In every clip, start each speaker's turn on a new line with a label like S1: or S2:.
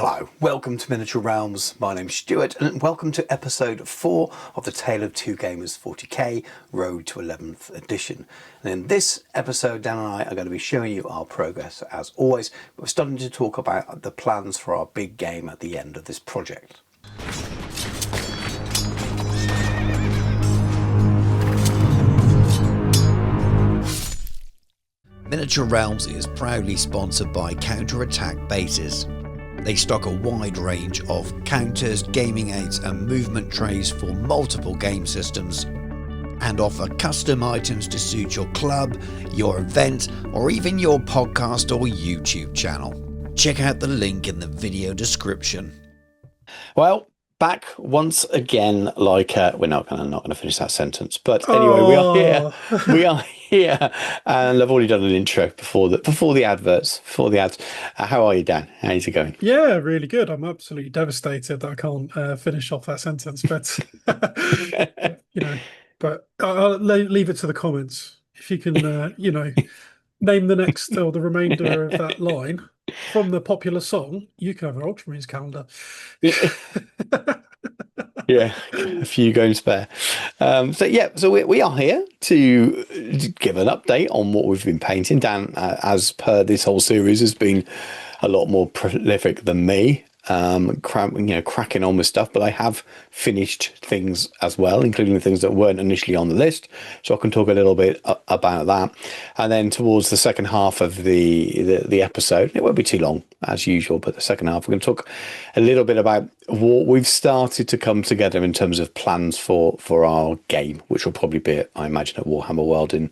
S1: Hello, welcome to Miniature Realms. My name's Stuart, and welcome to episode 4 of the Tale of Two Gamers 40k Road to 11th Edition. And in this episode, Dan and I are going to be showing you our progress as always. We're starting to talk about the plans for our big game at the end of this project.
S2: Miniature Realms is proudly sponsored by Counter-Attack Bases. They stock a wide range of counters, gaming aids and movement trays for multiple game systems and offer custom items to suit your club, your event or even your podcast or YouTube channel. Check out the link in the video description.
S1: Well, back once again, like we're not gonna finish that sentence, but anyway, we are here. We are here, and I've already done an intro before the adverts, before the ads. How are you, Dan? How's it going?
S3: Yeah, really good. I'm absolutely devastated that I can't finish off that sentence, but but I'll leave it to the comments. If you can, name the next or the remainder of that line from the popular song, you can have an Ultramarines calendar.
S1: Yeah, a few going spare. So we are here to give an update on what we've been painting. Dan, as per this whole series, has been a lot more prolific than me, cracking on with stuff. But I have finished things as well, including the things that weren't initially on the list. So I can talk a little bit about that. And then towards the second half of the episode, it won't be too long as usual, but the second half, we're going to talk a little bit about what we've started to come together in terms of plans for our game, which will probably be, I imagine, at Warhammer World in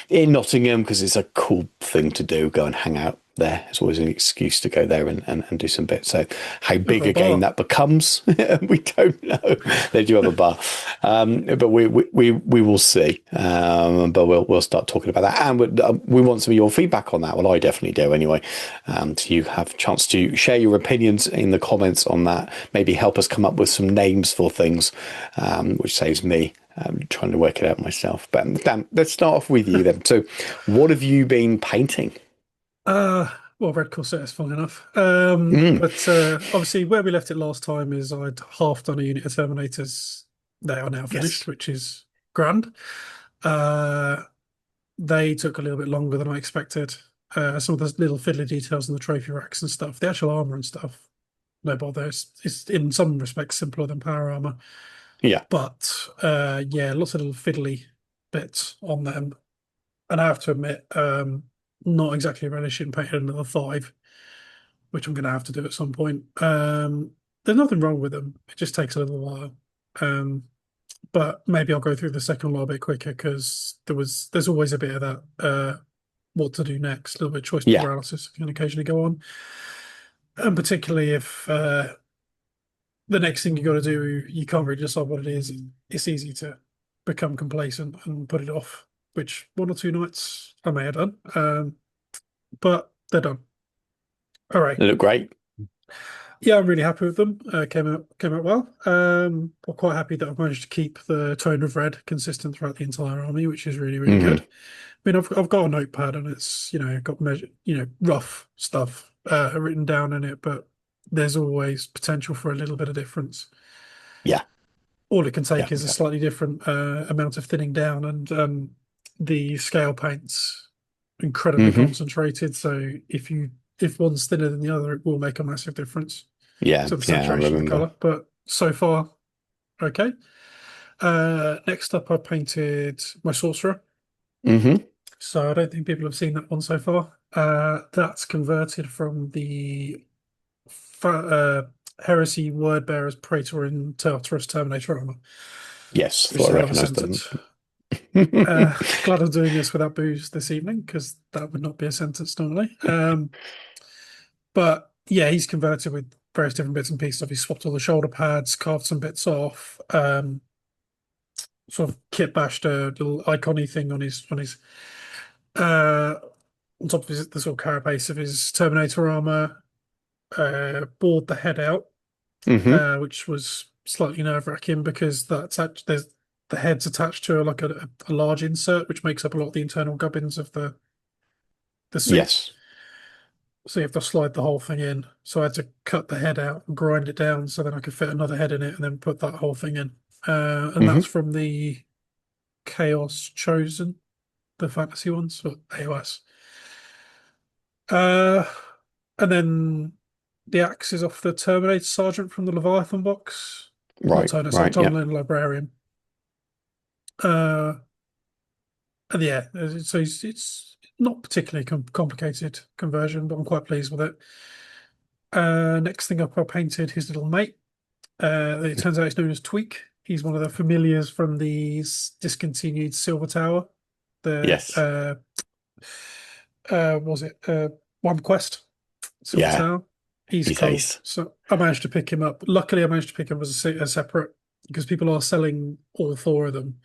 S1: Nottingham, because it's a cool thing to do, go and hang out there. It's always an excuse to go there and do some bits. So how big a game that becomes, we don't know. They do have a bar, but we will see. But we'll start talking about that, and we want some of your feedback on that. Well, I definitely do anyway. So you have a chance to share your opinions in the comments on that. Maybe help us come up with some names for things, which saves me trying to work it out myself. But Dan, let's start off with you then. So what have you been painting?
S3: Well, Red Corset is fine enough. But obviously where we left it last time is I'd half done a unit of Terminators. They are now finished, yes, which is grand. They took a little bit longer than I expected. Some of the little fiddly details in the trophy racks and stuff, the actual armor and stuff, no bother. It's in some respects simpler than power armor.
S1: Yeah.
S3: But yeah, lots of little fiddly bits on them. And I have to admit, not exactly relishing painting another 5, which I'm going to have to do at some point. There's nothing wrong with them. It just takes a little while. But maybe I'll go through the second lot a bit quicker, because there's always a bit of that what to do next, a little bit of choice paralysis can occasionally go on. And particularly if the next thing you got to do, you can't really decide what it is. It's easy to become complacent and put it off, which 1 or 2 nights I may have done. But they're done. All right.
S1: They look great.
S3: Yeah, I'm really happy with them. Came out well. I'm quite happy that I've managed to keep the tone of red consistent throughout the entire army, which is really, really good. I mean, I've got a notepad and it's, got rough stuff written down in it, but there's always potential for a little bit of difference.
S1: Yeah. All
S3: it can take is a slightly different amount of thinning down, and the scale paint's incredibly concentrated. So if one's thinner than the other, it will make a massive difference.
S1: Yeah,
S3: to the saturation of the colour. But so far, okay. Next up, I painted my Sorcerer. So I don't think people have seen that one so far. That's converted from the Heresy Wordbearer's Praetorian Tartarus Terminator armor.
S1: Yes, I recognise them.
S3: Glad I'm doing this without booze this evening, because that would not be a sentence normally. But yeah, he's converted with various different bits and pieces. He swapped all the shoulder pads, carved some bits off, sort of kit bashed a little icon-y thing on his on top of the sort of carapace of his Terminator armor. Bored the head out, which was slightly nerve-wracking, because the head's attached to a large insert, which makes up a lot of the internal gubbins of the suit.
S1: Yes.
S3: So you have to slide the whole thing in. So I had to cut the head out and grind it down so then I could fit another head in it and then put that whole thing in. And that's
S1: Hmm.
S3: from the Chaos Chosen, the fantasy ones, or AOS. Uh, and then the axe is off the Terminator Sergeant from the Leviathan box. Not
S1: Right,
S3: Turner, sorry,
S1: right, yeah.
S3: Tomlin Librarian. Uh, and yeah, so it's not particularly complicated conversion, but I'm quite pleased with it. Next thing up, I painted his little mate. It turns out he's known as Tweak. He's one of the familiars from the discontinued Silver Tower. The
S1: Yes.
S3: was it One Quest Silver
S1: Yeah.
S3: Tower? He's
S1: He's
S3: cool.
S1: ace.
S3: So I managed to pick him up. Luckily, I managed to pick him as a separate because people are selling all four of them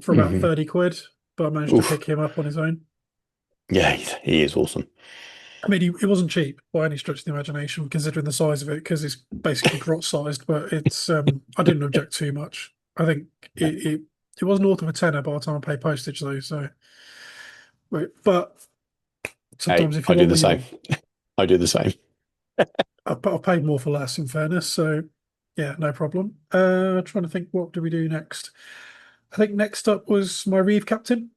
S3: for about
S1: Hmm.
S3: 30 quid, but I managed to
S1: Oof.
S3: pick him up on his own.
S1: Yeah, he is awesome.
S3: I mean, it wasn't cheap by any stretch of the imagination, considering the size of it, because it's basically grot sized. But it's I didn't object too much. I think it was north of a tenner by the time I paid postage though. So, but
S1: Hey,
S3: sometimes if
S1: I
S3: you
S1: do
S3: want
S1: the
S3: what you
S1: same.
S3: want,
S1: I do the same.
S3: I've paid more for less. In fairness, so yeah, no problem. Trying to think, what do we do next? I think next up was my Reeve Captain.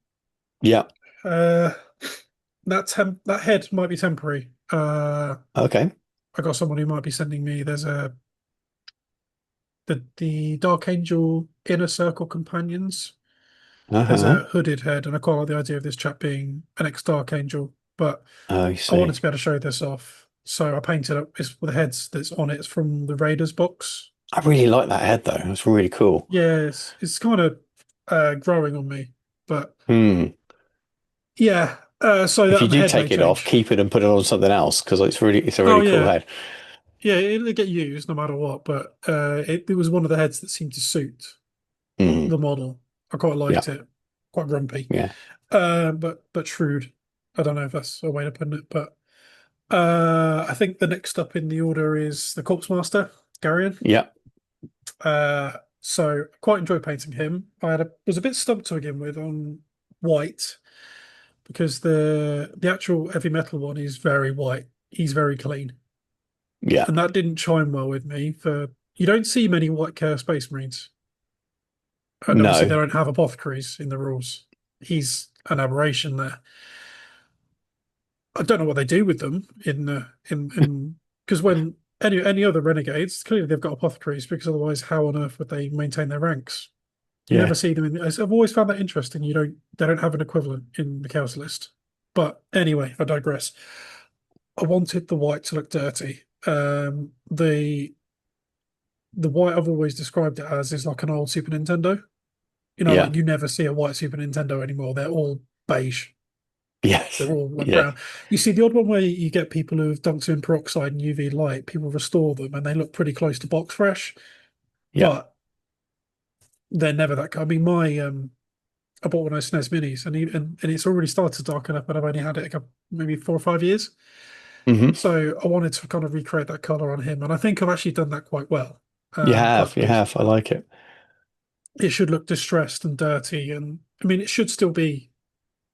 S1: Yeah.
S3: Uh, that head might be temporary.
S1: Okay.
S3: I got someone who might be sending me. There's the Dark Angel Inner Circle Companions. There's
S1: Uh-huh.
S3: a hooded head, and I quite like the idea of this chap being an ex-Dark Angel. But
S1: I
S3: I wanted
S1: see.
S3: to be able to show this off, so I painted up it's the heads that's on it. It's from the Raiders box.
S1: I really like that head though. It's really cool.
S3: Yeah, it's kind of growing on me, but
S1: Hmm.
S3: yeah. So
S1: If you
S3: that
S1: do
S3: head may
S1: take it off,
S3: change.
S1: keep it and put it on something else because it's a
S3: Oh
S1: really cool
S3: yeah,
S1: head.
S3: yeah. It'll get used no matter what. But it was one of the heads that seemed to suit
S1: Hmm.
S3: the model. I quite
S1: Yeah.
S3: liked it. Quite grumpy,
S1: Yeah.
S3: but shrewd. I don't know if that's a way to put it, but I think the next up in the order is the Corpse Master, Garion.
S1: Yeah.
S3: So I quite enjoyed painting him. Was a bit stumped to begin with on white because the actual heavy metal one is very white. He's very clean,
S1: Yeah.
S3: and that didn't chime well with me. For you don't see many white Chaos Space Marines, and obviously they
S1: No.
S3: don't have apothecaries in the rules. He's an aberration there. I don't know what they do with them in because when any other renegades, clearly they've got apothecaries because otherwise how on earth would they maintain their ranks? You never
S1: Yeah.
S3: see them in. I've always found that interesting. They don't have an equivalent in the Chaos list. But anyway, I digress. I wanted the white to look dirty. The white I've always described it as is like an old Super Nintendo. You know,
S1: Yeah.
S3: like you never see a white Super Nintendo anymore. They're all beige.
S1: Yes.
S3: They're all like
S1: Yeah.
S3: brown. You see the odd one where you get people who've dunked in peroxide and UV light, people restore them and they look pretty close to box fresh,
S1: Yeah.
S3: but they're never that. I mean, I bought one of those SNES minis and it's already started to darken up and I've only had it maybe 4 or 5 years.
S1: Hmm.
S3: So I wanted to kind of recreate that color on him, and I think I've actually done that quite well.
S1: You
S3: Quite
S1: have. You
S3: pleased.
S1: have. I like it.
S3: It should look distressed and dirty, and I mean, it should still be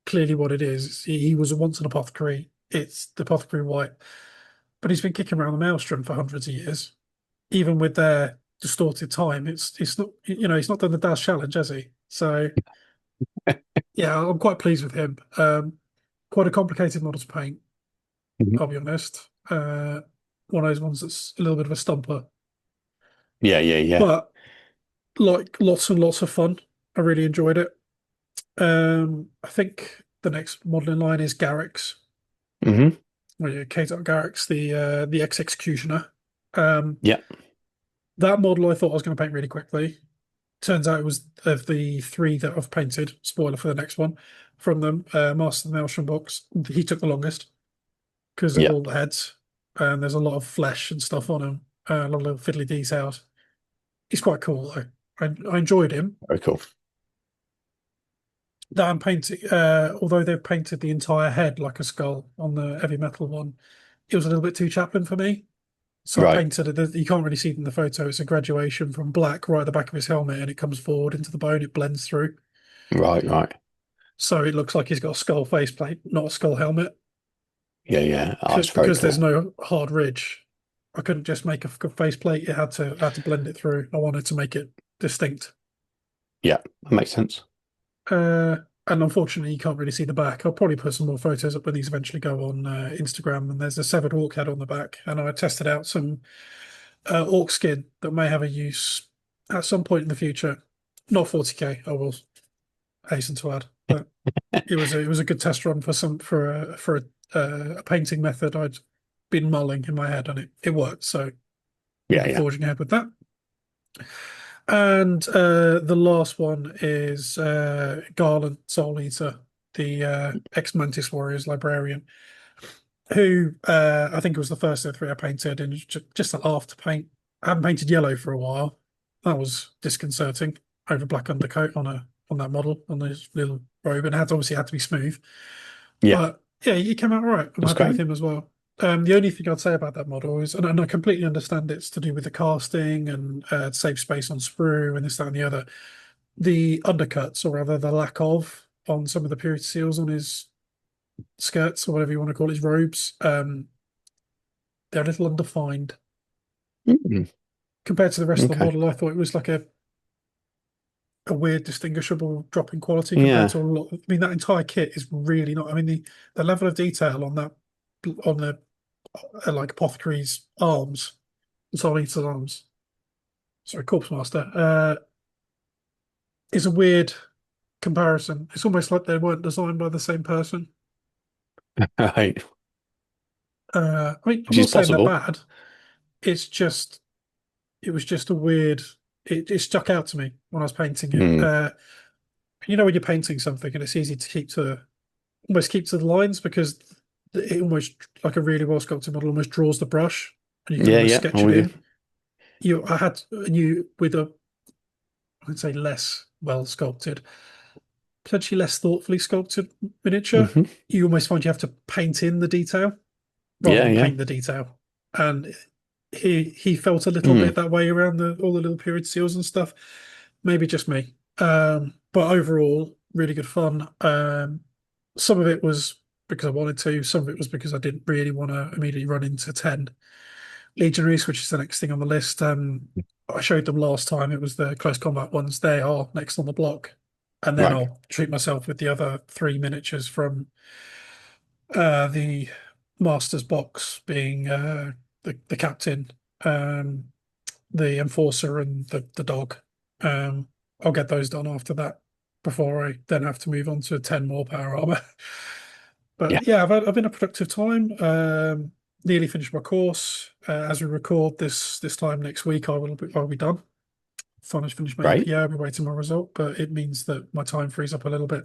S3: clearly what it is. He was once an apothecary. It's the apothecary white, but he's been kicking around the maelstrom for hundreds of years. Even with their distorted time, it's not he's not done the Dash Challenge, has he? So yeah, I'm quite pleased with him. Quite a complicated model to paint,
S1: Mhm.
S3: I'll be honest. One of those ones that's a little bit of a stumper,
S1: Yeah. Yeah. Yeah.
S3: but like lots and lots of fun. I really enjoyed it. I think the next model in line is Garrick's.
S1: Hmm.
S3: Well, yeah, Kate Garrick's the ex-executioner. Um,
S1: Yeah.
S3: that model I thought I was going to paint really quickly. Turns out it was of the three that I've painted. Spoiler for the next one from them. Master of the Maelstrom box. He took the longest because of
S1: Yeah.
S3: all the heads, and there's a lot of flesh and stuff on him. A lot of little fiddly details. He's quite cool though. I enjoyed him.
S1: Very cool.
S3: That I'm painting, although they've painted the entire head like a skull on the heavy metal one, it was a little bit too Chaplin for me. So I
S1: Right.
S3: painted it. You can't really see it in the photo. It's a graduation from black right at the back of his helmet, and it comes forward into the bone. It blends through,
S1: Right. Right.
S3: so it looks like he's got a skull faceplate, not a skull helmet.
S1: Yeah, yeah. Oh, it's very
S3: because there's
S1: cool.
S3: no hard ridge. I couldn't just make a faceplate. It had to blend it through. I wanted to make it distinct.
S1: Yeah, that makes sense.
S3: Uh, and unfortunately, you can't really see the back. I'll probably put some more photos up when these eventually go on Instagram. And there's a severed orc head on the back. And I tested out some orc skin that may have a use at some point in the future. Not 40k, I will hasten to add, but it was a good test run for a painting method I'd been mulling in my head, and it worked. So we'll
S1: Yeah,
S3: be
S1: yeah.
S3: forging ahead with that. And the last one is Garland Soul Eater, the ex-Mantis Warriors librarian, who I think was the first of the three I painted, and it's just a laugh to paint. I haven't painted yellow for a while. That was disconcerting over black undercoat on that model on this little robe, and it had obviously had to be smooth.
S1: Yeah,
S3: But yeah, he came out all right. I'm
S1: that's
S3: happy with
S1: great.
S3: him as well. The only thing I'd say about that model is, and I completely understand it's to do with the casting and save space on sprue and this, that, and the other. The undercuts, or rather the lack of, on some of the period seals on his skirts or whatever you want to call his robes, they're a little undefined
S1: Mm,
S3: compared to the rest of the
S1: okay.
S3: model. I thought it was like a weird distinguishable drop in quality compared
S1: Yeah.
S3: to a lot. I mean, that entire kit is really not. I mean, the level of detail on that on the like apothecary's arms, Soul Eater's arms, sorry, Corpse Master, is a weird comparison. It's almost like they weren't designed by the same person.
S1: Right.
S3: I mean, I'm
S1: Which is
S3: not saying they're
S1: possible.
S3: bad. It's just it was just a weird. It stuck out to me when I was painting it.
S1: Mm.
S3: When you're painting something and it's easy to almost keep to the lines because it almost like a really well sculpted model almost draws the brush and you can
S1: Yeah,
S3: almost
S1: yeah.
S3: sketch
S1: I'm
S3: it
S1: with you.
S3: in. I had you with a I'd say less well sculpted, potentially less thoughtfully sculpted miniature.
S1: Hmm.
S3: You almost find you have to paint in the detail rather
S1: Yeah,
S3: than
S1: yeah.
S3: paint the detail. And he felt a little
S1: Mm.
S3: bit that way around the all the little period seals and stuff. Maybe just me. But overall, really good fun. Some of it was because I wanted to, some of it was because I didn't really want to immediately run into 10 legionaries, which is the next thing on the list. I showed them last time, it was the close combat ones. They are next on the block. And then
S1: Right.
S3: I'll treat myself with the other three miniatures from the Master's box, being the captain, um, the enforcer, and the dog. Um, I'll get those done after that before I then have to move on to 10 more power armor.
S1: Yeah.
S3: But yeah, I've been a productive time. Nearly finished my course. As we record this time next week, I'll be done. Finished my
S1: Great.
S3: APO. I'll be waiting my result, but it means that my time frees up a little bit.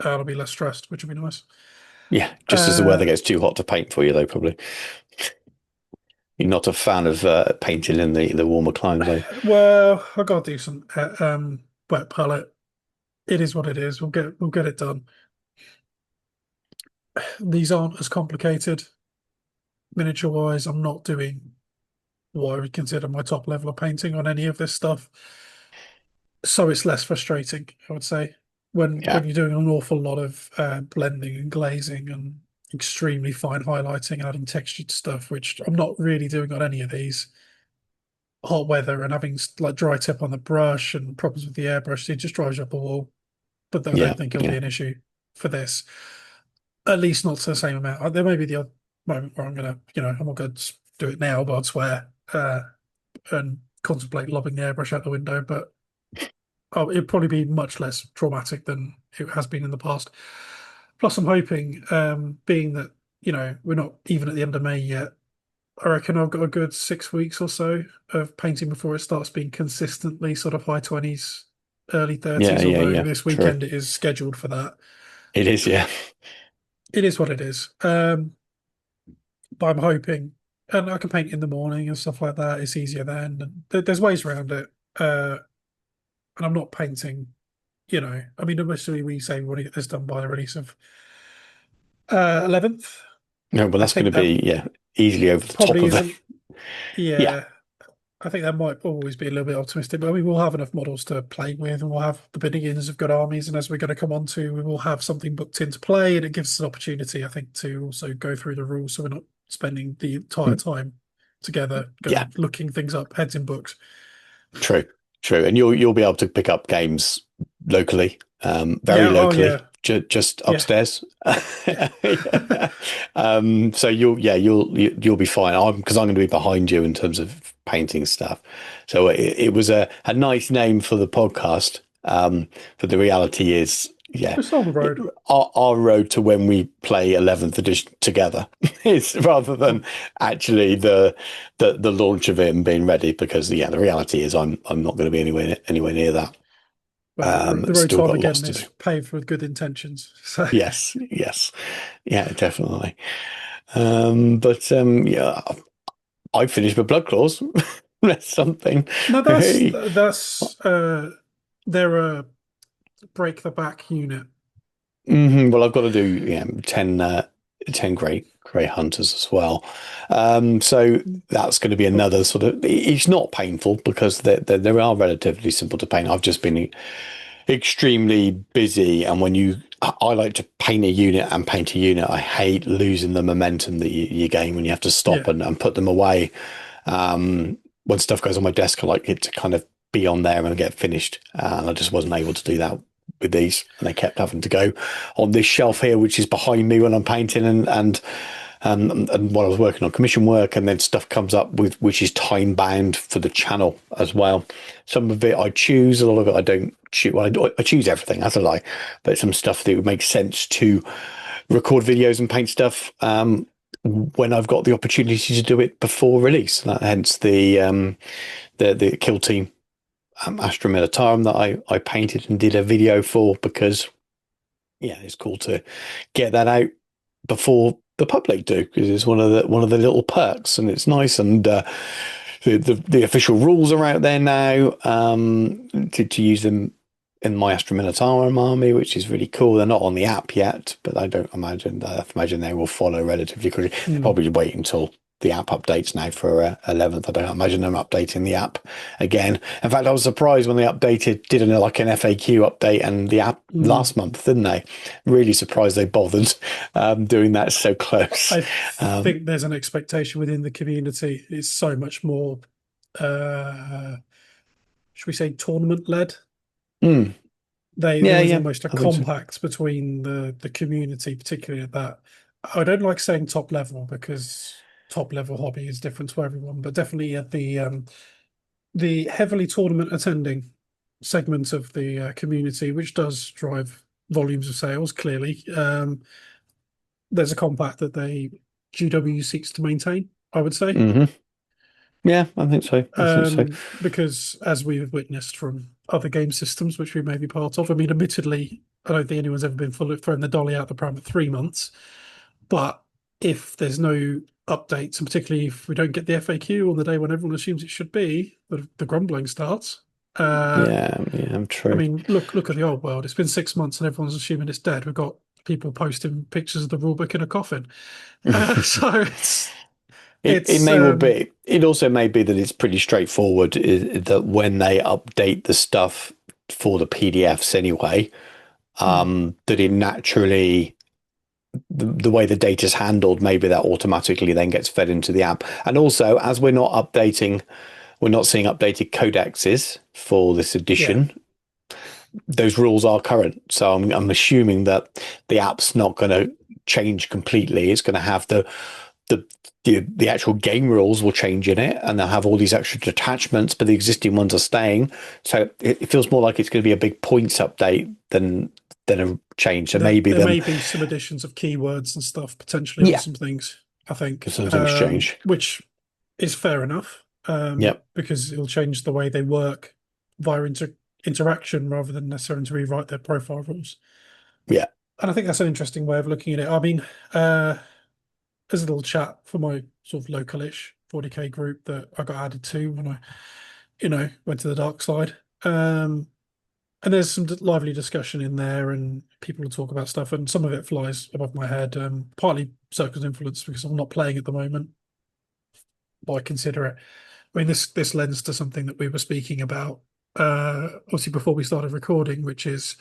S3: I'll be less stressed, which will be nice.
S1: Yeah. Just as the weather
S3: Uh,
S1: gets too hot to paint for you, though, probably. You're not a fan of painting in the warmer climes, though.
S3: well, I got a decent wet palette. It is what it is. We'll get it done. These aren't as complicated miniature wise. I'm not doing what I would consider my top level of painting on any of this stuff. So it's less frustrating, I would say,
S1: Yeah.
S3: when you're doing an awful lot of blending and glazing and extremely fine highlighting and adding texture to stuff, which I'm not really doing on any of these. Hot weather and having like dry tip on the brush and problems with the airbrush, it just drives you up the wall. But I
S1: Yeah.
S3: don't think it'll be
S1: Yeah.
S3: an issue for this. At least not to the same amount. There may be the odd moment where I'm not going to do it now, but I'd swear and contemplate lobbing the airbrush out the window. But it'd probably be much less traumatic than it has been in the past. Plus, I'm hoping, being that we're not even at the end of May yet, I reckon I've got a good 6 weeks or so of painting before it starts being consistently sort of high 20s, early
S1: Yeah.
S3: 30s.
S1: Yeah.
S3: Although
S1: Yeah.
S3: this
S1: True.
S3: weekend it is scheduled for that.
S1: It is. Yeah.
S3: It is what it is. But I'm hoping, and I can paint in the morning and stuff like that. It's easier then. And there's ways around it. And I'm not painting. I mean, initially we say we want to get this done by the release of 11th.
S1: No, but
S3: I
S1: that's going to
S3: think that
S1: be easily over the top
S3: probably
S1: of it.
S3: isn't.
S1: Yeah.
S3: Yeah, I think that might always be a little bit optimistic, but I mean, we'll have enough models to play with, and we'll have the beginnings of good armies. And as we're going to come on to, we will have something booked in to play, and it gives us an opportunity, I think, to also go through the rules, so we're not spending the entire
S1: Mm,
S3: time together,
S1: yeah,
S3: looking things up, heads in books.
S1: true, true. And you'll be able to pick up games locally, very
S3: Yeah, oh
S1: locally,
S3: yeah,
S1: just
S3: yeah,
S1: upstairs.
S3: yeah.
S1: So you'll be fine. Because I'm going to be behind you in terms of painting stuff. So it was a nice name for the podcast. But the reality is, yeah,
S3: Just on the road.
S1: our road to when we play 11th edition together is rather than
S3: Oh,
S1: actually the launch of it and being ready. Because yeah, the reality is I'm not going to be anywhere near that.
S3: well, the road
S1: Still
S3: to
S1: got lots
S3: Armageddon
S1: to do.
S3: is paved with good intentions. So
S1: Yes, yes, yeah, definitely. Yeah, I finished my blood claws. That's something.
S3: no,
S1: Hey.
S3: they're a break the back unit.
S1: Well, I've got to do 10 grey hunters as well. So that's going to be
S3: But
S1: another sort of. It's not painful because they are relatively simple to paint. I've just been extremely busy, and I like to paint a unit and paint a unit. I hate losing the momentum that you gain when you have to stop
S3: yeah,
S1: and put them away. When stuff goes on my desk, I like it to kind of be on there and get finished. And I just wasn't able to do that with these, and they kept having to go on this shelf here, which is behind me when I'm painting, and while I was working on commission work, and then stuff comes up with which is time bound for the channel as well. Some of it I choose, a lot of it I don't choose. Well, I choose everything, that's a lie, but some stuff that would make sense to record videos and paint stuff when I've got the opportunity to do it before release. Hence the Kill Team Astra Militarum that I painted and did a video for, because yeah, it's cool to get that out before the public do, because it's one of the little perks, and it's nice. And the official rules are out there now, to use them in my Astra Militarum army, which is really cool. They're not on the app yet, but I imagine they will follow relatively quickly. They'll
S3: mm,
S1: probably wait until the app updates now for 11th. I don't imagine them updating the app again. In fact, I was surprised when they did an FAQ update and the app
S3: mm.
S1: last month, didn't they? Really surprised they bothered doing that so close.
S3: I
S1: Um,
S3: think there's an expectation within the community. It's so much more, uh, should we say, tournament led.
S1: mm,
S3: There
S1: yeah,
S3: was
S1: yeah,
S3: almost a
S1: I think so.
S3: compact between the community, particularly at that. I don't like saying top level because top level hobby is different to everyone, but definitely at the heavily tournament attending segment of the community, which does drive volumes of sales. Clearly, there's a compact that GW seeks to maintain, I would say.
S1: Hmm. Yeah, I think so. I think so.
S3: Because as we've witnessed from other game systems, which we may be part of, I mean, admittedly, I don't think anyone's ever been fully thrown the dolly out the pram at 3 months. But if there's no updates, and particularly if we don't get the FAQ on the day when everyone assumes it should be, the grumbling starts. Uh,
S1: Yeah, yeah, I'm
S3: I
S1: true.
S3: mean, look at the old world. It's been 6 months and everyone's assuming it's dead. We've got people posting pictures of the rulebook in a coffin. So
S1: It
S3: it's
S1: may well be. It also may be that it's pretty straightforward, that when they update the stuff for the PDFs anyway,
S3: mm,
S1: that it naturally, the way the data is handled, maybe that automatically then gets fed into the app. And also, as we're not seeing updated codexes for this
S3: yeah,
S1: edition. Those rules are current, so I'm assuming that the app's not going to change completely. It's going to have the the actual game rules will change in it, and they'll have all these extra detachments, but the existing ones are staying. So it feels more like it's going to be a big points update than a change. So maybe
S3: there
S1: them,
S3: may be some additions of keywords and stuff potentially on
S1: yeah,
S3: some things, I think,
S1: some things change.
S3: which is fair enough,
S1: Yep,
S3: because it'll change the way they work via interaction rather than necessarily to rewrite their profile rules.
S1: yeah,
S3: And I think that's an interesting way of looking at it. I mean, there's a little chat for my sort of localish 40k group that I got added to when I, went to the dark side. And there's some lively discussion in there, and people will talk about stuff, and some of it flies above my head. Partly Circle's influence because I'm not playing at the moment, but I consider it. I mean, this lends to something that we were speaking about, obviously before we started recording, which is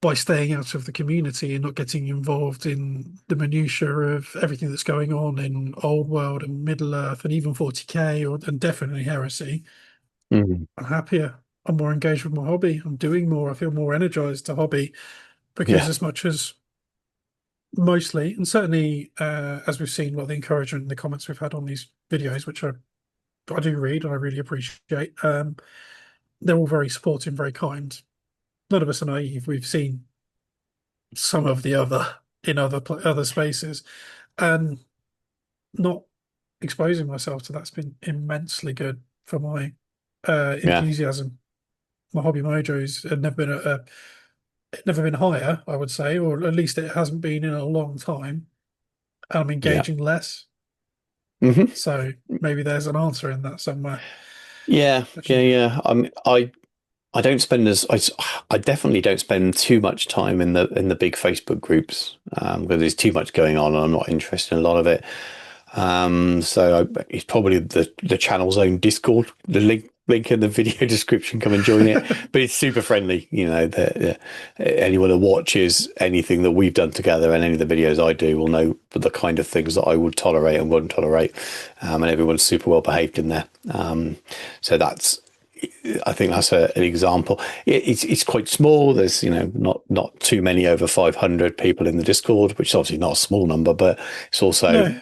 S3: by staying out of the community and not getting involved in the minutiae of everything that's going on in Old World and Middle Earth and even 40K and definitely Heresy,
S1: Mm.
S3: I'm happier. I'm more engaged with my hobby. I'm doing more. I feel more energized to hobby because
S1: Yeah.
S3: as much as mostly, and certainly as we've seen, the encouragement in the comments we've had on these videos, which I do read and I really appreciate, they're all very supportive, very kind. None of us are naive. We've seen some of the other in other spaces, and not exposing myself to that's been immensely good for my
S1: Yeah.
S3: enthusiasm. My hobby mojo's had never been higher, I would say, or at least it hasn't been in a long time. I'm
S1: Yeah.
S3: engaging less,
S1: Hmm.
S3: so maybe there's an answer in that somewhere.
S1: Yeah. Yeah.
S3: Actually,
S1: Yeah. I don't spend I definitely don't spend too much time in the big Facebook groups because there's too much going on and I'm not interested in a lot of it. It's probably the channel's own Discord. The link in the video description. Come and join it. But it's super friendly. You know, anyone who watches anything that we've done together and any of the videos I do will know the kind of things that I would tolerate and wouldn't tolerate. And everyone's super well behaved in there. So that's. I think that's an example. It's quite small. There's not too many over 500 people in the Discord, which is obviously not a small number, but it's also
S3: no,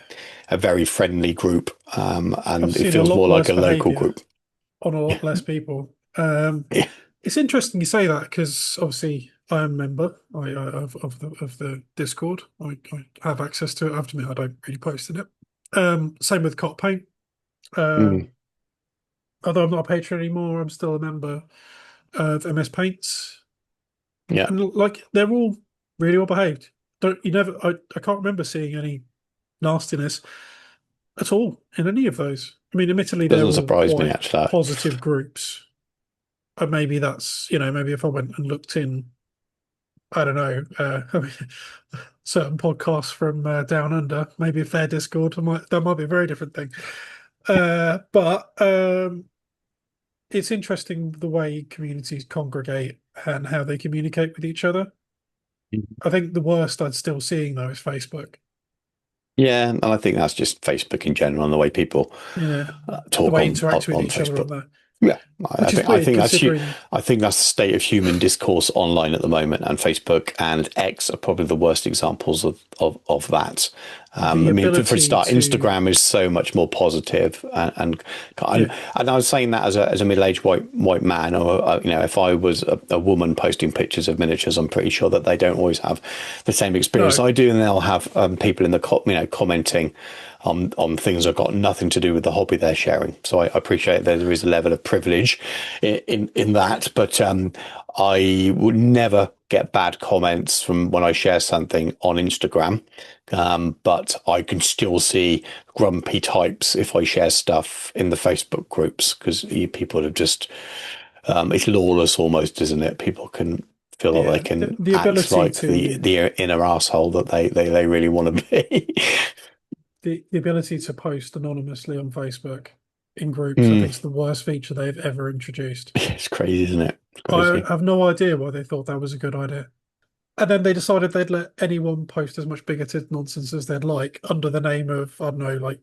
S1: a very friendly group,
S3: I've
S1: and it
S3: seen a
S1: feels
S3: lot
S1: more like
S3: worse
S1: a local
S3: behaviour
S1: group.
S3: on a
S1: Yeah,
S3: lot less people.
S1: yeah,
S3: It's interesting you say that because obviously I am a member of the Discord. I have access to it. I have to admit I don't really post in it. Same with Cot Paint.
S1: mm,
S3: Although I'm not a patron anymore, I'm still a member of MS Paints,
S1: yeah.
S3: and like they're all really well behaved. Don't you never? I can't remember seeing any nastiness at all in any of those. I mean, admittedly, they're
S1: Doesn't
S3: all
S1: surprise me
S3: quite
S1: actually.
S3: positive groups, and maybe that's maybe if I went and looked in, I don't know, I mean, certain podcasts from down under, maybe if their Discord, that might be a very different thing. But it's interesting the way communities congregate and how they communicate with each other. I think the worst I'd still seeing though is Facebook.
S1: Yeah, and I think that's just Facebook in general and the way people
S3: Yeah, the
S1: talk
S3: way they interact with
S1: on
S3: each other on
S1: Facebook.
S3: there,
S1: Yeah,
S3: which is weird considering.
S1: I think that's the state of human discourse online at the moment, and Facebook and X are probably the worst examples of that. I
S3: The
S1: mean, for a
S3: ability
S1: start,
S3: to,
S1: Instagram is so much more positive,
S3: yeah,
S1: and I was saying that as a middle aged white man, or if I was a woman posting pictures of miniatures, I'm pretty sure that they don't always have the same experience
S3: no,
S1: I do, and they'll have people in the commenting on things that got nothing to do with the hobby they're sharing. So I appreciate that there is a level of privilege in that, but I would never get bad comments from when I share something on Instagram. But I can still see grumpy types if I share stuff in the Facebook groups because people have just it's lawless almost, isn't it? People can feel that they
S3: yeah,
S1: can
S3: the
S1: act
S3: ability
S1: like
S3: to
S1: the inner asshole that they really want to be.
S3: the ability to post anonymously on Facebook in groups, I
S1: Mm.
S3: think is the worst feature they've ever introduced.
S1: It's crazy, isn't it? It's
S3: I
S1: crazy.
S3: have no idea why they thought that was a good idea. And then they decided they'd let anyone post as much bigoted nonsense as they'd like under the name of, I don't know, like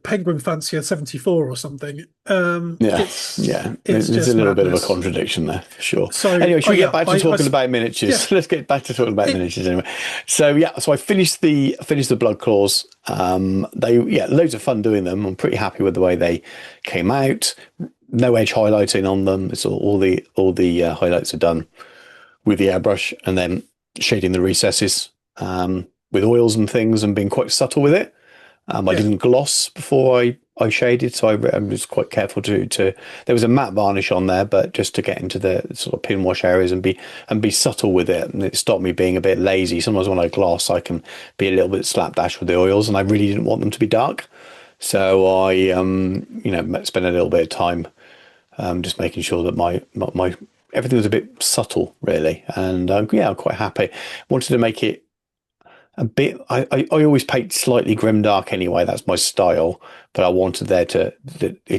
S3: Penguin Fancier 74 or something.
S1: Yeah,
S3: It's
S1: yeah.
S3: it's
S1: There's a
S3: just
S1: little bit of a
S3: madness.
S1: contradiction there for sure.
S3: So,
S1: Anyway, should
S3: oh
S1: we get
S3: yeah,
S1: back to talking about miniatures?
S3: yeah,
S1: Let's get back to talking about
S3: it,
S1: miniatures anyway. So yeah, so I finished the blood claws. Loads of fun doing them. I'm pretty happy with the way they came out. No edge highlighting on them. It's all the highlights are done with the airbrush and then shading the recesses with oils and things and being quite subtle with it. I
S3: yeah,
S1: didn't gloss before I shaded, so I was quite careful to. There was a matte varnish on there, but just to get into the sort of pin wash areas and be subtle with it, and it stopped me being a bit lazy. Sometimes when I gloss, I can be a little bit slapdash with the oils, and I really didn't want them to be dark. So I spent a little bit of time just making sure that my everything was a bit subtle, really, and I'm quite happy. Wanted to make it a bit. I always paint slightly grimdark anyway. That's my style. But I wanted it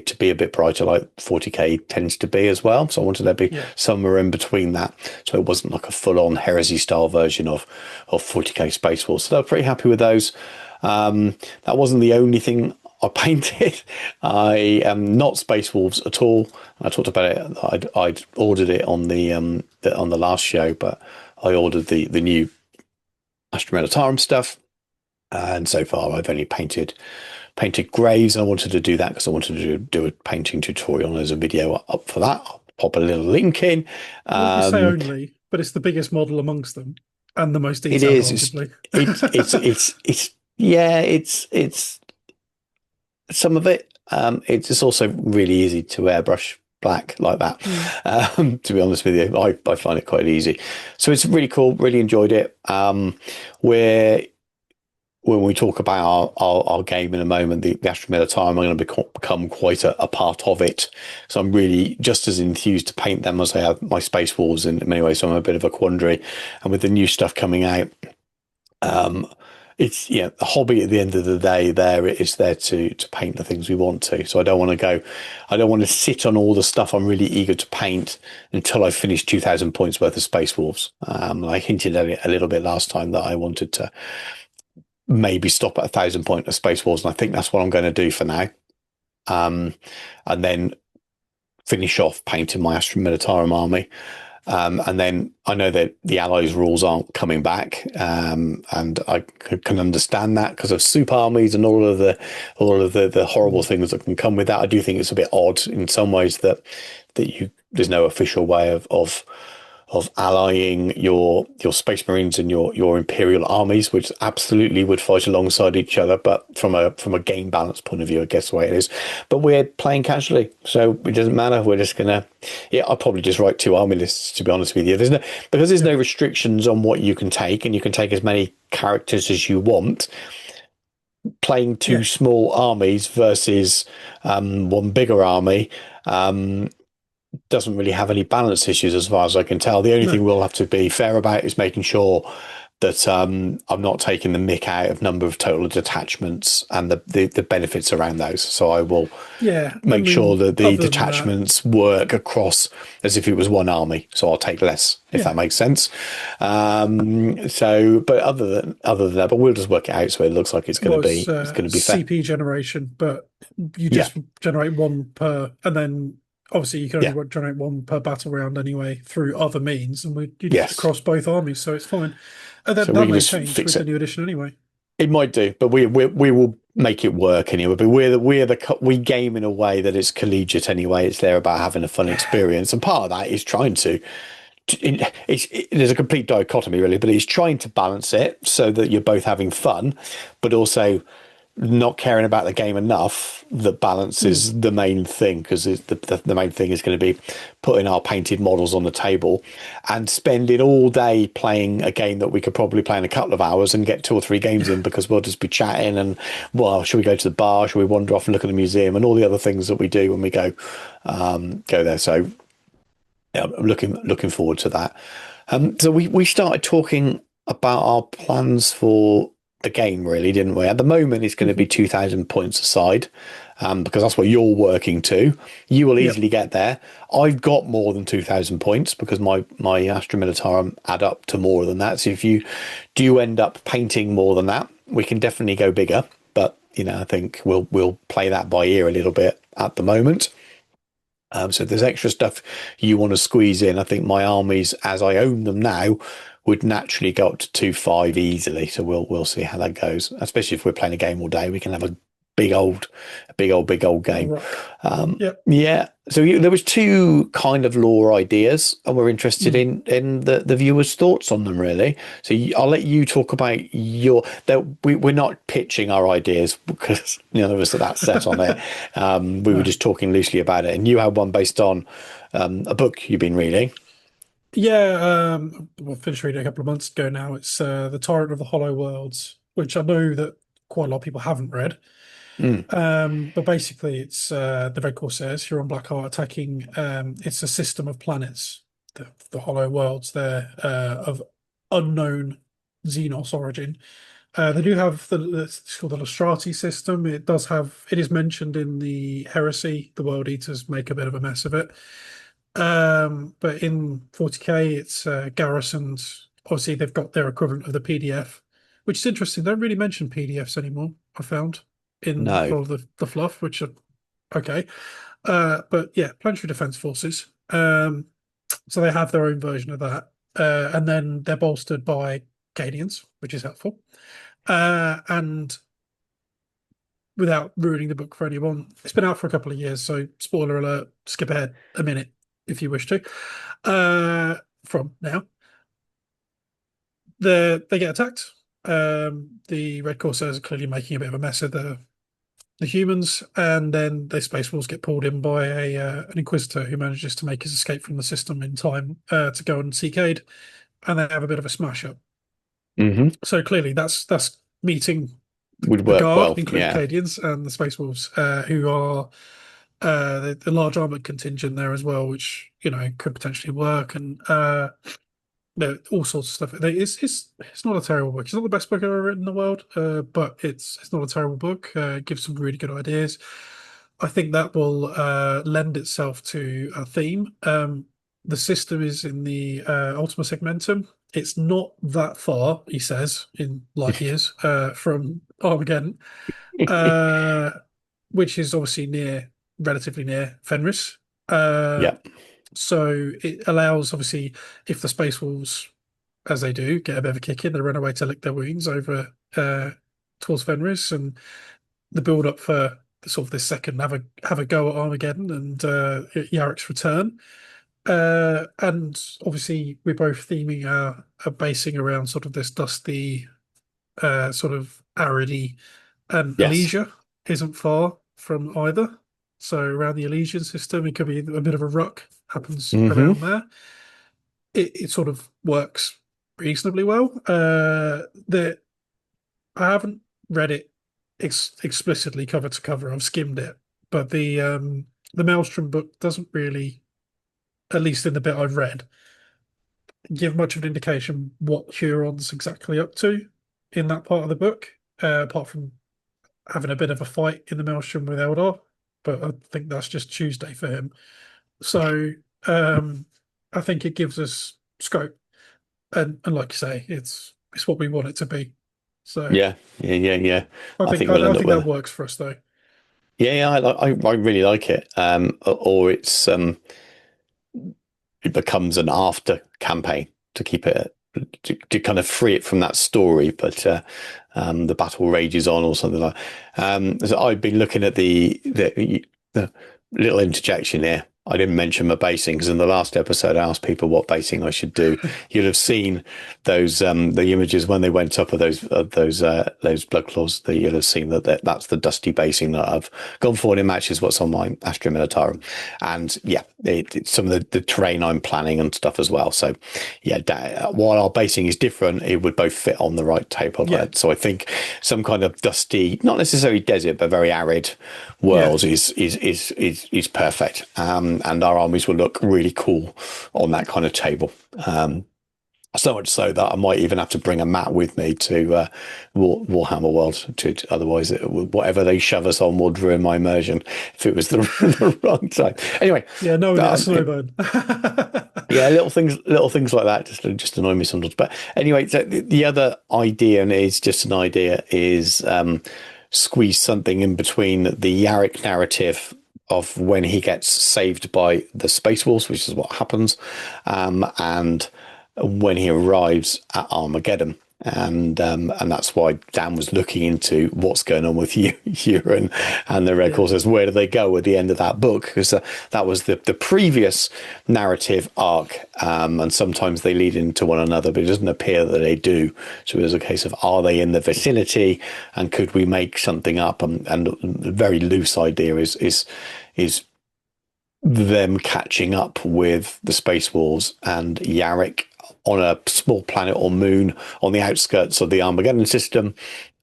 S1: to be a bit brighter, like 40k tends to be as well. So I wanted there to be
S3: Yeah.
S1: somewhere in between that, so it wasn't like a full-on heresy style version of 40k Space Wolves. So I'm pretty happy with those. That wasn't the only thing I painted. I am not Space Wolves at all. I talked about it. I'd ordered it on the last show, but I ordered the new Astra Militarum stuff, and so far I've only painted graves. I wanted to do that because I wanted to do a painting tutorial. There's a video up for that. I'll pop a little link in.
S3: Well, you say only, but it's the biggest model amongst them and the most
S1: It
S3: detailed,
S1: is.
S3: arguably.
S1: It's yeah. It's some of it. It's just also really easy to airbrush black like that. To be honest with you, I find it quite easy. So it's really cool. Really enjoyed it. Where when we talk about our game in a moment, the Astra Militarum, I'm going to become quite a part of it. So I'm really just as enthused to paint them as I have my Space Wolves in many ways. So I'm a bit of a quandary. And with the new stuff coming out, it's a hobby at the end of the day. There it is, there to paint the things we want to. So I don't want to sit on all the stuff I'm really eager to paint until I finish 2,000 points worth of Space Wolves. I hinted at it a little bit last time that I wanted to maybe stop at 1,000 point of Space Wars, and I think that's what I'm going to do for now. And then finish off painting my Astra Militarum army. And then I know that the Allies rules aren't coming back, and I can understand that because of soup armies and all of the horrible things that can come with that. I do think it's a bit odd in some ways that there's no official way of allying your Space Marines and your Imperial armies, which absolutely would fight alongside each other. But from a game balance point of view, I guess the way it is. But we're playing casually, so it doesn't matter. We're just gonna, I'll probably just write 2 army lists, to be honest with you. There's no restrictions on what you can take, and you can take as many characters as you want. Playing 2 small armies versus one bigger army. Doesn't really have any balance issues as far as I can tell. The only thing we'll have to be fair about is making sure that I'm not taking the mick out of number of total detachments and the benefits around those. So I will make sure that the detachments work across as if it was one army. So I'll take less, if that makes sense. But other than that, but we'll just work it out so it looks like it's going to be fair.
S3: CP generation, but you just generate 1 per, and then obviously you can only generate 1 per battle round anyway through other means, and you just across both armies, so it's fine. And then that may change with the new edition anyway.
S1: It might do, but we will make it work anyway. But we game in a way that is collegiate anyway. It's there about having a fun experience, and part of that is trying to. There's a complete dichotomy really, but it's trying to balance it so that you're both having fun, but also not caring about the game enough that balance is the main thing, because the main thing is going to be putting our painted models on the table and spending all day playing a game that we could probably play in a couple of hours and get 2 or 3 games in, because we'll just be chatting and, well, should we go to the bar, should we wander off and look at the museum, and all the other things that we do when we go there. So yeah, I'm looking forward to that. So we started talking about our plans for the game, really, didn't we? At the moment, it's going to be 2,000 points aside, because that's what you're working to. You will easily get there. I've got more than 2,000 points because my Astra Militarum add up to more than that. So if you do end up painting more than that, we can definitely go bigger. But I think we'll play that by ear a little bit at the moment. So if there's extra stuff you want to squeeze in, I think my armies, as I own them now, would naturally go up to 2.5 easily. So we'll see how that goes. Especially if we're playing a game all day, we can have a big old game.
S3: Right.
S1: Yeah. So there was 2 kind of lore ideas, and we're interested in the viewers' thoughts on them, really. So I'll let you talk about we're not pitching our ideas because none of us are that set on it. We were just talking loosely about it, and you had one based on a book you've been reading.
S3: Yeah, I finished reading a couple of months ago now. It's The Tyrant of the Hollow Worlds, which I know that quite a lot of people haven't read. But basically, it's the Red Corsairs here on Blackheart attacking. It's a system of planets, the Hollow Worlds. They're of unknown Xenos origin, They do have it's called the Lustrati system. It is mentioned in the Heresy. The World Eaters make a bit of a mess of it. But in 40K, it's garrisoned. Obviously, they've got their equivalent of the PDF, which is interesting. They don't really mention PDFs anymore, I found, in a
S1: No.
S3: lot of the fluff, which are okay. But yeah, Planetary Defense Forces. So they have their own version of that. And then they're bolstered by Cadians, which is helpful. And without ruining the book for anyone, it's been out for a couple of years, so spoiler alert, skip ahead a minute if you wish to. From now, they get attacked. The Red Corsairs are clearly making a bit of a mess of the humans, and then the Space Wolves get pulled in by an Inquisitor who manages to make his escape from the system in time to go and seek aid, and they have a bit of a smash up.
S1: Hmm.
S3: So clearly, that's meeting
S1: Would
S3: the
S1: work
S3: Guard,
S1: well.
S3: including
S1: Yeah.
S3: Cadians and the Space Wolves, who are the large armored contingent there as well, which could potentially work, and all sorts of stuff. It's not a terrible book. It's not the best book I've ever written in the world, but it's not a terrible book. It gives some really good ideas. I think that will lend itself to a theme. The system is in the Ultima Segmentum. It's not that far, he says, in light years from Armageddon, uh, which is obviously relatively near Fenris. Uh,
S1: Yeah.
S3: so it allows, obviously, if the Space Wolves, as they do, get a bit of a kick in, they run away to lick their wounds over towards Fenris, and the build up for sort of this second have a go at Armageddon and Yarek's return. And obviously, we're both theming our basing around sort of this dusty, sort of aridy, and
S1: Yes.
S3: Elysia isn't far from either. So around the Elysian system, it could be a bit of a ruck happens
S1: Hmm.
S3: around there. It sort of works reasonably well. I haven't read it explicitly cover to cover. I've skimmed it, but the Maelstrom book doesn't really, at least in the bit I've read, give much of an indication what Huron's exactly up to in that part of the book, apart from having a bit of a fight in the Maelstrom with Eldar. But I think that's just Tuesday for him. So I think it gives us scope, and like you say, it's what we want it to be. So
S1: Yeah. Yeah. Yeah. Yeah.
S3: I
S1: I
S3: think
S1: think we'll
S3: I
S1: end up
S3: think
S1: with
S3: that
S1: it.
S3: works for us though.
S1: Yeah. Yeah. I really like it. Or it becomes an after campaign to keep it to kind of free it from that story, but the battle rages on or something like. So I've been looking at the little interjection here. I didn't mention my basing because in the last episode I asked people what basing I should do. You'll have seen those the images when they went up of those blood claws. That you'll have seen that's the dusty basing that I've gone for, and it matches what's on my Astra Militarum. And yeah, it's some of the terrain I'm planning and stuff as well. So yeah, while our basing is different, it would both fit on the right
S3: Yeah,
S1: tablehead. So I think some kind of dusty, not necessarily desert, but very arid
S3: yeah,
S1: world is perfect. And our armies will look really cool on that kind of table. So much so that I might even have to bring a mat with me to Warhammer World. Otherwise, whatever they shove us on would ruin my immersion if it was the wrong time. Anyway,
S3: yeah. Knowing it a snowbird.
S1: yeah, little things like that just annoy me sometimes. But anyway, so the other idea, and it's just an idea, is squeeze something in between the Yarrick narrative of when he gets saved by the Space Wolves, which is what happens, and when he arrives at Armageddon. And that's why Dan was looking into what's going on with Euron and the Red
S3: Yeah,
S1: Corsairs. Where do they go at the end of that book? Because that was the previous narrative arc, and sometimes they lead into one another, but it doesn't appear that they do. So there's a case of, are they in the vicinity, and could we make something up? And the very loose idea is them catching up with the Space Wolves and Yarrick on a small planet or moon on the outskirts of the Armageddon system,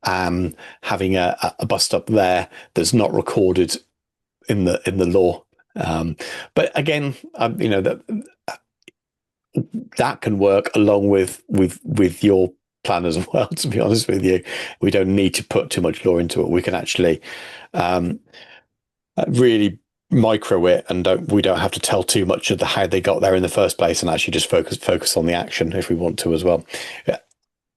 S1: having a bust up there that's not recorded in the lore. But again, that can work along with your plan as well, to be honest with you. We don't need to put too much lore into it. We can actually um, really micro it, and we don't have to tell too much of the how they got there in the first place, and actually just focus on the action if we want to as well.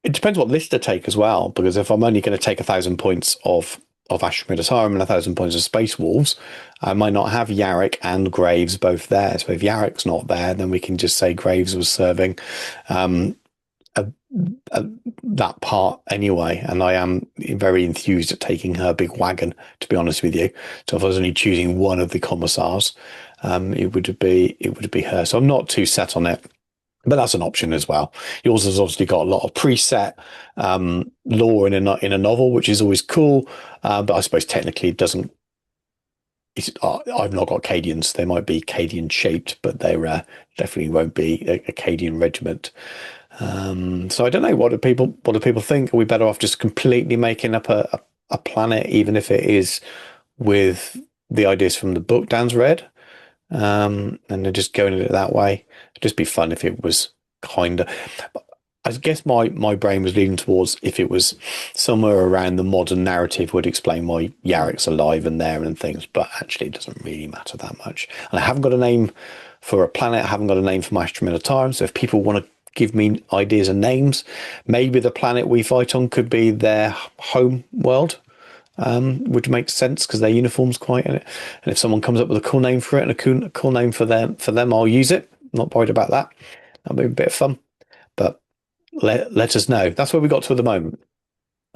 S1: It depends what list I take as well, because if I'm only going to take 1,000 points of Astra Militarum and 1,000 points of Space Wolves, I might not have Yarrick and Graves both there. So if Yarrick's not there, then we can just say Graves was serving a, that part anyway. And I am very enthused at taking her big wagon, to be honest with you. So if I was only choosing one of the commissars, it would be her. So I'm not too set on it. But that's an option as well. Yours has obviously got a lot of preset lore in a novel, which is always cool. But I suppose technically it doesn't. I've not got Cadians. They might be Cadian shaped, but they definitely won't be a Cadian regiment. So I don't know. What do people think? Are we better off just completely making up a planet, even if it is with the ideas from the book Dan's read? And then just going at it that way? It'd just be fun if it was kind of. I guess my brain was leaning towards if it was somewhere around the modern narrative would explain why Yarrick's alive and there and things, but actually it doesn't really matter that much. And I haven't got a name for a planet. I haven't got a name for my Astra Militarum. So if people want to give me ideas and names, maybe the planet we fight on could be their home world. Which makes sense because their uniform's quite in it. And if someone comes up with a cool name for it and a cool name for them, I'll use it. Not worried about that. That'll be a bit of fun. But let us know. That's where we got to at the moment.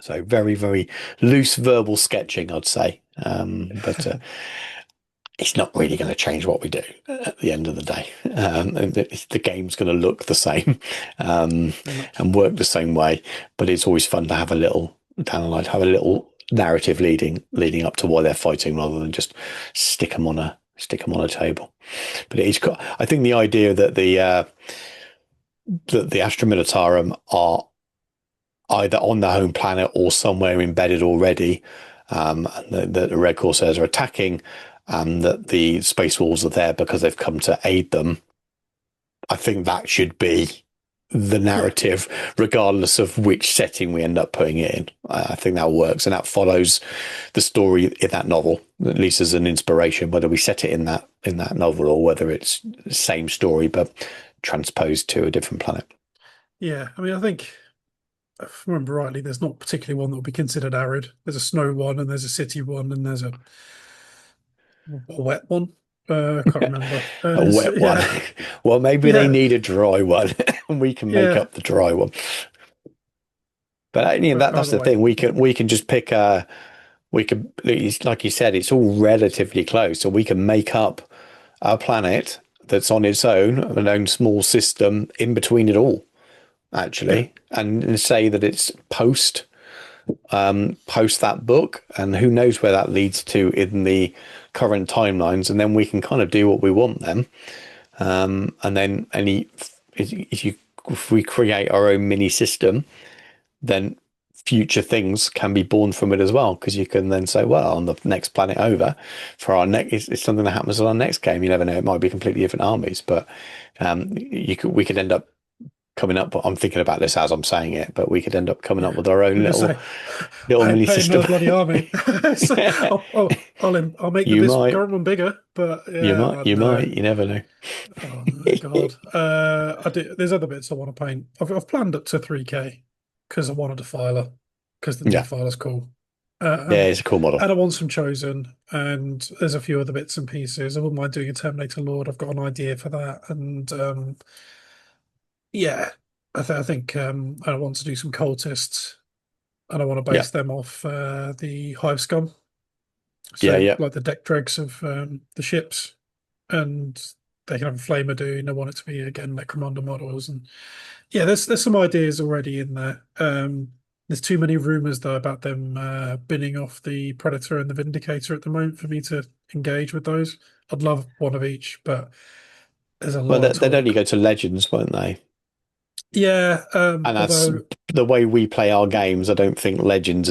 S1: So very, very loose verbal sketching, I'd say. But it's not really going to change what we do at the end of the day. The game's going to look the same and work the same way. But it's always fun to have a little narrative leading up to why they're fighting, rather than just stick them on a table. But it is. I think the idea that the Astra Militarum are either on their home planet or somewhere embedded already, and that the Red Corsairs are attacking, and that the Space Wolves are there because they've come to aid them. I think that should be the narrative, regardless of which setting we end up putting it in. I think that works, and that follows the story in that novel, at least as an inspiration, whether we set it in that novel or whether it's the same story but transposed to a different planet.
S3: Yeah, I mean, I think if I remember rightly, there's not particularly one that would be considered arid. There's a snow one, and there's a city one, and there's a wet one. I can't remember.
S1: A wet one. Well, maybe they need a dry one, and we can make up the dry one. But that's the thing. We can just pick we could, like you said, it's all relatively close, so we can make up a planet that's on its own, an own small system in between it all, actually, and say that it's post that book, and who knows where that leads to in the current timelines, and then we can kind of do what we want then. And then if we create our own mini system, then future things can be born from it as well, because you can then say, well, on the next planet over, for our next, it's something that happens on our next game. You never know; it might be completely different armies, but we could end up coming up. I'm thinking about this as I'm saying it, but we could end up coming up with our own little mini system.
S3: Bloody army. So, I'll make this current one bigger, but yeah,
S1: you might. You never know.
S3: Oh God! There's other bits I want to paint. I've planned up to 3K because I want a defiler, because the defiler's cool.
S1: It's a cool model.
S3: And I want some chosen, and there's a few other bits and pieces. I wouldn't mind doing a Terminator Lord. I've got an idea for that, and yeah, I think I want to do some cultists, and I want to base them off the Hive Scum. So, like the deck dregs of the ships, and they can have a flamer doing. I want it to be again like commander models, and there's some ideas already in there. There's too many rumors though about them binning off the Predator and the Vindicator at the moment for me to engage with those. I'd love one of each, but there's a lot.
S1: Well, they'd only go to Legends, won't they?
S3: Yeah,
S1: and that's the way we play our games. I don't think Legends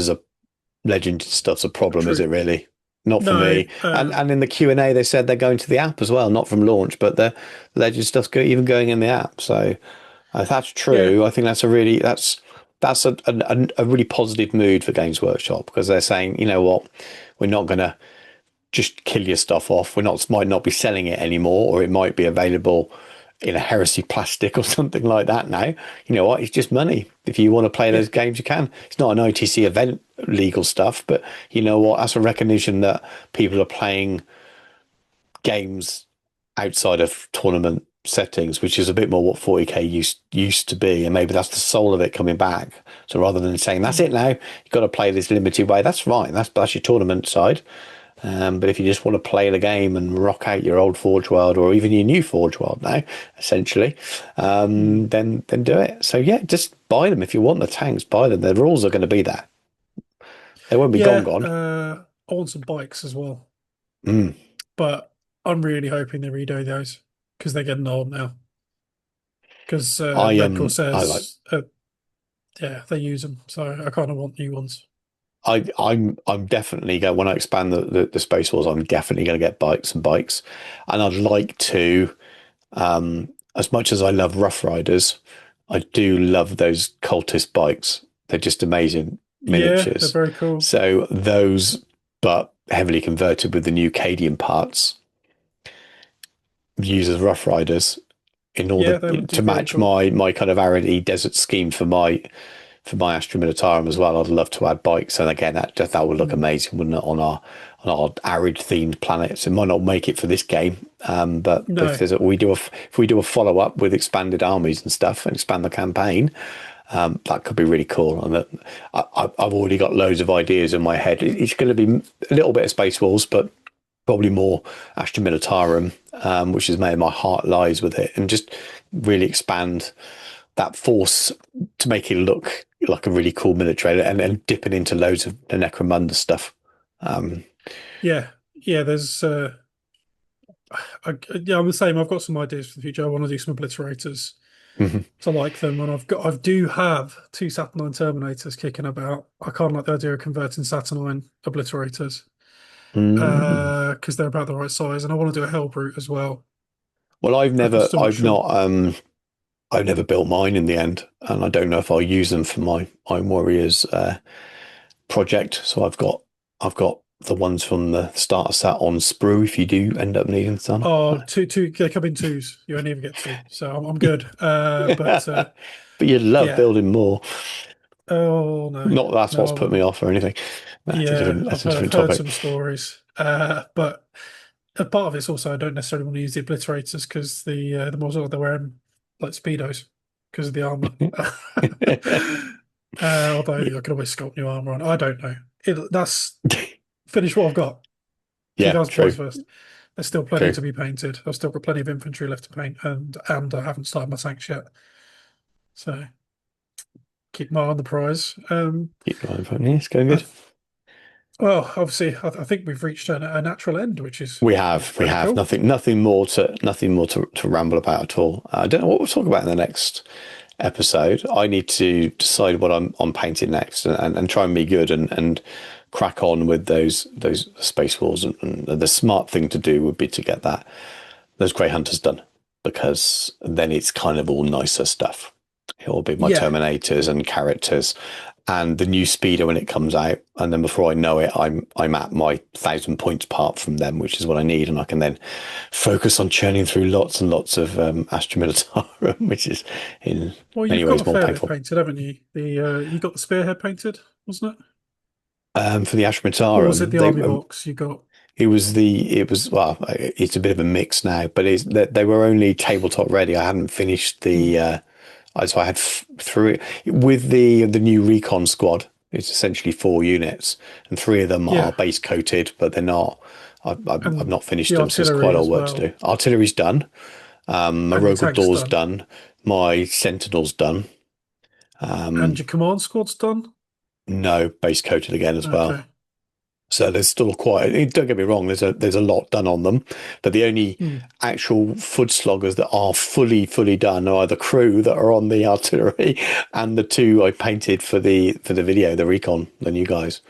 S1: stuff's a problem, is it really? Not for me. And in the Q&A, they said they're going to the app as well, not from launch, but the Legend stuff's even going in the app. So if that's true, I think that's that's a really positive mood for Games Workshop, because they're saying, you know what, we're not going to just kill your stuff off. We're not might not be selling it anymore, or it might be available in a heresy plastic or something like that now. You know what? It's just money. If you want to play
S3: Yeah,
S1: those games, you can. It's not an OTC event legal stuff, but you know what? That's a recognition that people are playing games outside of tournament settings, which is a bit more what 40k used to be, and maybe that's the soul of it coming back. So rather than saying that's
S3: mm,
S1: it now, you've got to play this limited way, that's fine. That's your tournament side. But if you just want to play the game and rock out your old Forge World, or even your new Forge World now, essentially,
S3: mm.
S1: then do it. So yeah, just buy them if you want the tanks. Buy them. The rules are going to be there. They won't be
S3: Yeah.
S1: gone.
S3: I want some bikes as well,
S1: Mm.
S3: but I'm really hoping they redo those because they're getting old now. Because Red
S1: I like.
S3: Corsairs, yeah, they use them, so I kind of want new ones.
S1: I'm definitely going, when I expand the Space Wars, I'm definitely going to get bikes, and I'd like to. As much as I love Rough Riders, I do love those cultist bikes. They're just amazing
S3: Yeah, they're
S1: miniatures.
S3: very cool.
S1: So those, but heavily converted with the new Cadian parts, use as Rough Riders in order
S3: Yeah, they would do
S1: to
S3: very
S1: match
S3: cool.
S1: my kind of arid desert scheme for my Astra Militarum as well. I'd love to add bikes, and again, that would look
S3: Mm.
S1: amazing, wouldn't it, on our arid themed planets? It might not make it for this game, but if
S3: No,
S1: there's if we do a follow up with expanded armies and stuff and expand the campaign, that could be really cool. And that I've already got loads of ideas in my head. It's going to be a little bit of Space Wolves, but probably more Astra Militarum, which is where my heart lies with it, and just really expand that force to make it look like a really cool military, and then dipping into loads of the Necromunda stuff. Um,
S3: yeah, yeah. There's yeah, I'm the same. I've got some ideas for the future. I want to do some obliterators.
S1: mhm.
S3: So I like them, and I do have two Saturnine Terminators kicking about. I kind of like the idea of converting Saturnine obliterators
S1: Mm.
S3: because they're about the right size, and I want to do a Hellbrute as well.
S1: Well,
S3: Still not sure.
S1: I've never built mine in the end, and I don't know if I'll use them for my Iron Warriors project. So I've got the ones from the starter set on sprue if you do end up needing some.
S3: Oh, two. They come in twos. You only ever get two, so I'm good. But
S1: But you'd love
S3: yeah.
S1: building more.
S3: Oh no,
S1: Not that that's
S3: no,
S1: what's
S3: I
S1: put me
S3: wouldn't.
S1: off or anything.
S3: Yeah,
S1: That's a
S3: I've
S1: different
S3: heard
S1: topic.
S3: some stories. But a part of it's also I don't necessarily want to use the obliterators because the Mozart they're wearing like speedos because of the armor. Although I could always sculpt new armor on. I don't know. That's finish what I've got.
S1: Yeah,
S3: 2000 points
S1: true,
S3: first. There's still plenty
S1: true.
S3: to be painted. I've still got plenty of infantry left to paint, and I haven't started my tanks yet. So keep my eye on the prize.
S1: Keep going for me. It's going
S3: I,
S1: good.
S3: well, obviously, I think we've reached a natural end, which is
S1: We
S3: pretty
S1: have
S3: cool.
S1: nothing more to ramble about at all. I don't know what we'll talk about in the next episode. I need to decide what I'm painting next, and try and be good, and crack on with those space walls. And the smart thing to do would be to get those Grey Hunters done, because then it's kind of all nicer stuff. It will be my
S3: Yeah.
S1: Terminators and characters, and the new speeder when it comes out, and then before I know it, I'm at my 1,000 points part from them, which is what I need, and I can then focus on churning through lots and lots of Astra Militarum, which is in
S3: Well,
S1: many
S3: you've got
S1: ways
S3: a
S1: more
S3: fair bit
S1: painful.
S3: painted, haven't you? You got the spearhead painted, wasn't it?
S1: For the Astra
S3: Or was it
S1: Militarum,
S3: the army box you got?
S1: it was well, it's a bit of a mix now, but they were only tabletop ready. I hadn't finished
S3: Hmm.
S1: so I had three with the new recon squad. It's essentially 4 units, and three of them are
S3: Yeah,
S1: base coated, but they're not. I've
S3: and
S1: not finished
S3: the
S1: them, so there's quite
S3: artillery
S1: a lot of
S3: as
S1: work to do.
S3: well,
S1: Artillery's done. My
S3: and your
S1: Rogal
S3: tanks
S1: Door's
S3: done,
S1: done. My Sentinel's done.
S3: and your command squad's done.
S1: No, base coated again as well.
S3: Okay.
S1: So there's still quite. Don't get me wrong. There's a lot done on them, but the only
S3: Hmm.
S1: actual foot sloggers that are fully done are the crew that are on the artillery and the two I painted for the video, the recon, the new guys.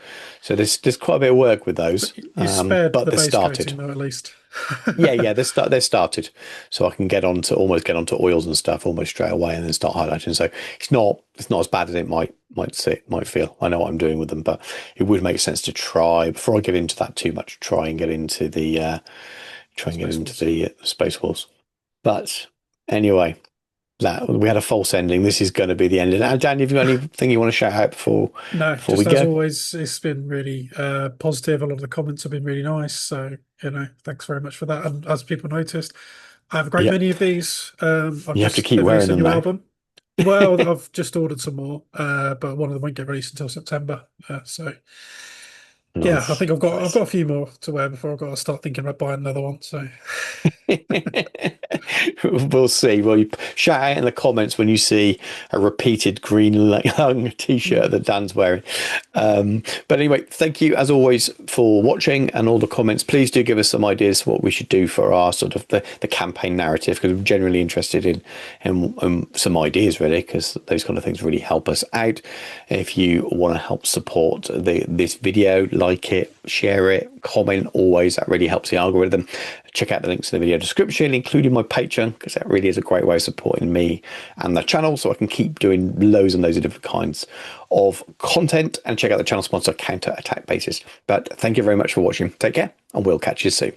S1: So there's quite a bit of work with those,
S3: You spared
S1: but
S3: the
S1: they're
S3: base
S1: started.
S3: coating though, at least.
S1: Yeah, they're started, so I can almost get onto oils and stuff almost straight away, and then start highlighting. So it's not as bad as it might feel. I know what I'm doing with them, but it would make sense to try before I get into that too much. Try and get into the Space Wars. But anyway, that we had a false ending. This is going to be the ending. Now, Dan, have you got anything you want to shout out
S3: No,
S1: we
S3: just as
S1: go?
S3: always, it's been really positive. A lot of the comments have been really nice. So, thanks very much for that. And as people noticed, I have a great
S1: Yep.
S3: many of these. I've
S1: You have to
S3: just
S1: keep wearing
S3: released a
S1: them
S3: new
S1: now.
S3: album. Well, I've just ordered some more, but one of them won't get released until September. So, yeah, I
S1: Nice.
S3: think I've got a few more to wear before I've got to start thinking about buying another one. So,
S1: We'll see. Well, you shout out in the comments when you see a repeated green lung t-shirt that Dan's wearing. But anyway, thank you as always for watching and all the comments. Please do give us some ideas for what we should do for our sort of the campaign narrative, because we're generally interested in some ideas, really, because those kind of things really help us out. If you want to help support this video, like it, share it, comment, always, that really helps the algorithm. Check out the links in the video description, including my Patreon, because that really is a great way of supporting me and the channel, so I can keep doing loads and loads of different kinds of content. And check out the channel sponsor, Counter Attack Bases. But thank you very much for watching. Take care, and we'll catch you soon.